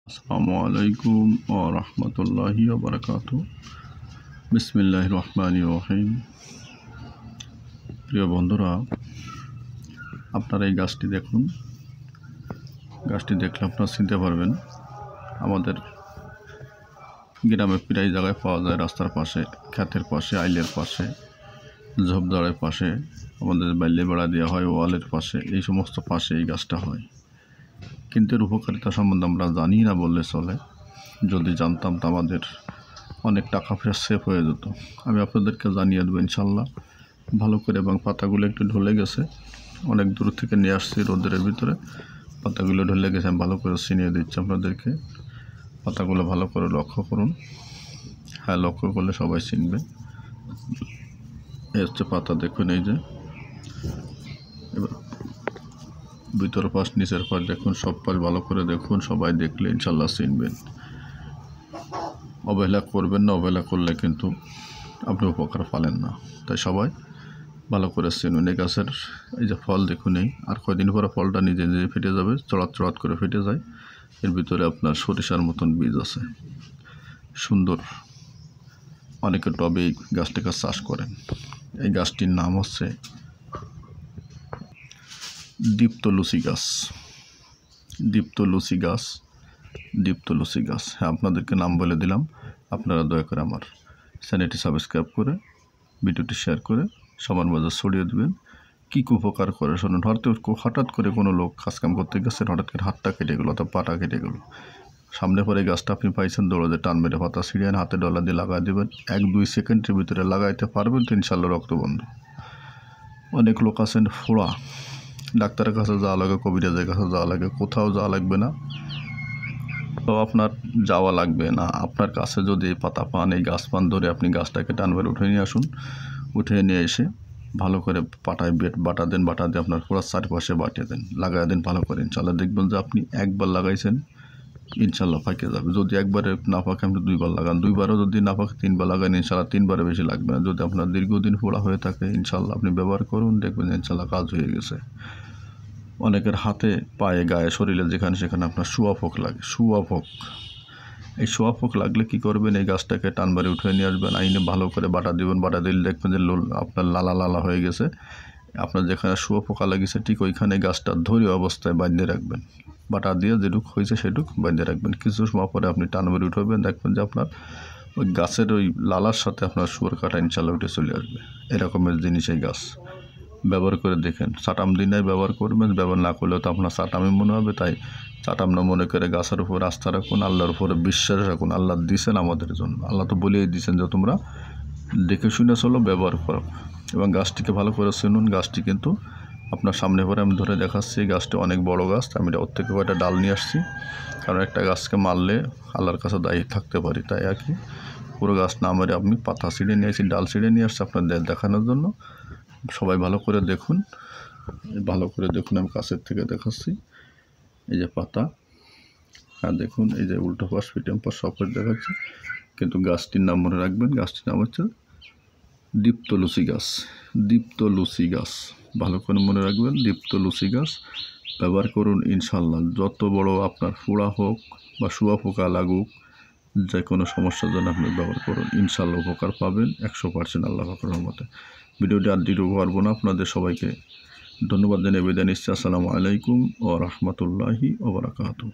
আসসালামু আলাইকুম ওয়া রাহমাতুল্লাহি ওয়া বারাকাতুহু। বিসমিল্লাহির রহমানির রহিম। প্রিয় বন্ধুরা, আপনারা এই গাছটি দেখুন। গাছটি দেখলে আপনারা চিনতে পারবেন আমাদের গ্রামে প্রায় জায়গায় পাওয়া যায়, রাস্তার পাশে, ক্ষেতের পাশে, আইলের পাশে, ঝোপঝাড়ের পাশে, আমাদের বাল্যে বেড়া দেওয়া হয় ওয়ালের পাশে, এই সমস্ত পাশে এই গাছটা হয়। কিন্তু এর উপকারিতা সম্বন্ধে আমরা জানি না বললে চলে। যদি জানতাম তো আমাদের অনেক টাকা পয়সা সেভ হয়ে যেত। আমি আপনাদেরকে জানিয়ে দেবো ইনশাল্লাহ ভালো করে। এবং পাতাগুলো একটু ঢলে গেছে, অনেক দূর থেকে নিয়ে আসছি রোদের ভিতরে, পাতাগুলো ঢলে গেছে। আমি ভালো করে চিনিয়ে দিচ্ছি আপনাদেরকে। পাতাগুলো ভালো করে লক্ষ্য করুন। হ্যাঁ, লক্ষ্য করলে সবাই চিনবে। এই হচ্ছে পাতা, দেখুন এই যে। এবার ভিতর পাশ নিচের পাশ দেখুন, সব পাশ ভালো করে দেখুন। সবাই দেখলে ইনশাল্লাহ চিনবেন। অবহেলা করবেন না, অবহেলা করলে কিন্তু আপনি উপকার পালেন না। তাই সবাই ভালো করে চিনুন। এই গাছের এই যে ফল দেখুন, এই আর কয়দিন পরে ফলটা নিজে নিজে ফেটে যাবে, চড়াত চড়াত করে ফেটে যায়। এর ভিতরে আপনার সরিষার মতন বীজ আছে, সুন্দর। অনেকে টবে এই গাছটিকে চাষ করেন। এই গাছটির নাম হচ্ছে দীপ্তলুচি গাছ। দীপ্তলুচি গাছ, দীপ্তলুচি গাছ। হ্যাঁ, আপনাদেরকে নাম বলে দিলাম। আপনারা দয়া করে আমার চ্যানেলটি সাবস্ক্রাইব করে ভিডিওটি শেয়ার করে সবার মাঝে ছড়িয়ে দেবেন। কী উপকার করে শুনুন। হঠাৎ করে কোনো লোক কাজকাম করতে গেছেন, হঠাৎ করে হাতটা কেটে গেলো অথবা পাটা কেটে গেলো, সামনে পরে গাছটা আপনি পাইছেন, দৌড়ে টান মেরে পাতা ছিঁড়ে হাতে ডলা দিয়ে লাগাই দেবেন। 1-2 সেকেন্ডের ভিতরে লাগাইতে পারবেন তো ইনশাল্লাহ রক্ত বন্ধ। অনেক লোক আছেন ফোড়া, ডাক্তারের কাছে যাওয়া লাগে, কবিরাজের কাছে যাওয়া লাগে, কোথাও যাওয়া লাগবে না। তো আপনার যাওয়া লাগবে না। আপনার কাছে যদি এই পাতা পান, এই গাছ পান, ধরে আপনি গাছটাকে টান মেরে উঠে নিয়ে আসুন। উঠে নিয়ে এসে ভালো করে পাটায় বাটা দেন, বাটা দিয়ে আপনার পুরো চারপাশে বাটিয়ে দেন, লাগাই দেন ভালো করে। ইনশাল্লাহ দেখবেন যে আপনি একবার লাগাইছেন, ইনশাল্লাহ পাকে যাবে। যদি একবারে না পাকে আপনি 2বার লাগান, 2বারও যদি না পাকে 3বার লাগান, ইনশাল্লাহ 3বারে বেশি লাগবে না। যদি আপনার দীর্ঘদিন ফোড়া হয়ে থাকে, ইনশাল্লাহ আপনি ব্যবহার করুন, দেখবেন ইনশাল্লাহ কাজ হয়ে গেছে। অনেকের হাতে, পায়ে, গায়ে, শরীরে যেখানে সেখানে আপনার শুয়াপোক লাগে, শুয়াপোক। এই শুয়াপোক লাগলে কি করবেন, এই গাছটাকে টানবারে উঠে নিয়ে আসবেন, আইনে ভালো করে বাটা দিবেন। বাটা দিলে দেখবেন যে আপনার লালা লালা হয়ে গেছে। আপনার যেখানে শুয়াপোকা লাগিয়েছে ঠিক ওইখানে গাছটা ধরে অবস্থায় বাঁধে রাখবেন। বাটা দিয়ে যেটুক হয়েছে সেটুক বাঁধে রাখবেন। কিছু সময় পরে আপনি টানবারে উঠবেন, দেখবেন যে আপনার ওই গাছের ওই লালার সাথে আপনার শুয়োর কাটা ইনশাল্লাহ উঠে চলে আসবে। এরকমের জিনিস এই গাছ। ব্যবহার করে দেখেন। চাটাম দিনাই ব্যবহার করবেন, ব্যবহার না করলেও তো আপনার চাটামই মনে হবে। তাই চাটাম না মনে করে গাছের উপর আস্থা রাখুন, আল্লাহর উপরে বিশ্বাস রাখুন। আল্লাহ দিয়েছেন আমাদের জন্য, আল্লাহ তো বলেই দিয়েছেন যে তোমরা দেখে শুনে চলো, ব্যবহার করো। এবং গাছটিকে ভালো করে চিনুন। গাছটি কিন্তু আপনার সামনে পরে আমি ধরে দেখাচ্ছি। গাছটি অনেক বড় গাছ। আমি ওর থেকে কয়েকটা ডাল নিয়ে আসছি, কারণ একটা গাছকে মারলে আল্লাহর কাছে দায়ী থাকতে পারি। তাই আর কি, পুরো গাছ না মেরে আমি পাতা ছিঁড়ে নিয়ে আসছি, ডাল ছিঁড়ে নিয়ে আসছি আপনাদের দেখানোর জন্য। সবাই ভালো করে দেখুন, ভালো করে দেখুন। আমি কাছের থেকে দেখাচ্ছি। এই যে পাতা, আর দেখুন এই যে উল্টো পাশ, পিছন পাশ সব করে দেখাচ্ছি। কিন্তু গাছটির নাম মনে রাখবেন। গাছটির নাম হচ্ছে দীপ্তলুচি গাছ। দীপ্তলুচি গাছ ভালো করে মনে রাখবেন। দীপ্তলুচি গাছ ব্যবহার করুন, ইনশাল্লাহ যত বড় আপনার ফোড়া হোক বা শুয়াপোকা লাগুক, যে কোনো সমস্যার জন্য আপনি ব্যবহার করুন, ইনশাল্লাহ উপকার পাবেন 100%। আল্লাহ পাকের রহমতে। ভিডিওটি আর দিতে পারবো না। আপনাদের সবাইকে ধন্যবাদ জানিয়ে বিদায় নিচ্ছি। আসসালামু আলাইকুম ওয়া রাহমাতুল্লাহি ওয়া বারাকাতুহু।